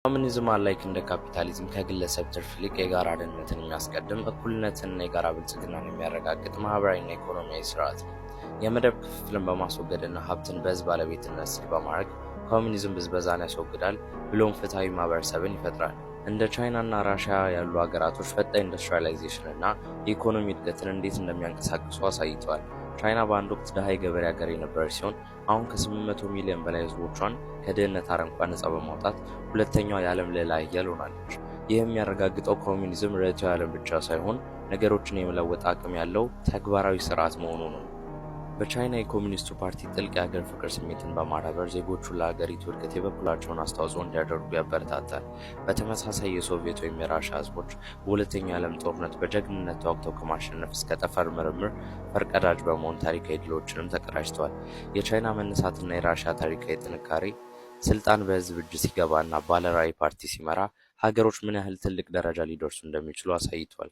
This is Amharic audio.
ኮሚኒዝም አላይክ እንደ ካፒታሊዝም ከግለሰብ ትርፍ ይልቅ የጋራ ደህንነትን የሚያስቀድም እኩልነትንና የጋራ ብልጽግናን የሚያረጋግጥ ማህበራዊና ኢኮኖሚያዊ ስርዓት ነው። የመደብ ክፍፍልን በማስወገድና ሀብትን በህዝብ ባለቤትነት ስር በማድረግ ኮሚኒዝም ብዝበዛን ያስወግዳል ብሎም ፍትሃዊ ማህበረሰብን ይፈጥራል። እንደ ቻይናና ራሽያ ያሉ ሀገራቶች ፈጣን ኢንዱስትሪያላይዜሽንና የኢኮኖሚ እድገትን እንዴት እንደሚያንቀሳቅሱ አሳይተዋል። ቻይና በአንድ ወቅት ድሃ የገበሬ ሀገር የነበረች ሲሆን አሁን ከ800 ሚሊዮን በላይ ህዝቦቿን ከድህነት አረንቋ ነጻ በማውጣት ሁለተኛው የዓለም ልዕለ ኃያል ሆናለች። ይህ የሚያረጋግጠው ኮሚኒዝም ርዕዮተ ዓለም ብቻ ሳይሆን ነገሮችን የመለወጥ አቅም ያለው ተግባራዊ ስርዓት መሆኑ ነው። በቻይና የኮሚኒስቱ ፓርቲ ጥልቅ የሀገር ፍቅር ስሜትን በማዳበር ዜጎቹ ለሀገሪቱ እድገት የበኩላቸውን አስተዋጽኦ እንዲያደርጉ ያበረታታል። በተመሳሳይ የሶቪየት ወይም የራሻ ህዝቦች በሁለተኛው የዓለም ጦርነት በጀግንነት ተዋግተው ከማሸነፍ እስከ ጠፈር ምርምር ፈርቀዳጅ በመሆን ታሪካዊ ድሎችንም ተቀዳጅተዋል። የቻይና መነሳትና የራሻ ታሪካዊ ጥንካሬ ስልጣን በህዝብ እጅ ሲገባና ባለራዕይ ፓርቲ ሲመራ ሀገሮች ምን ያህል ትልቅ ደረጃ ሊደርሱ እንደሚችሉ አሳይቷል።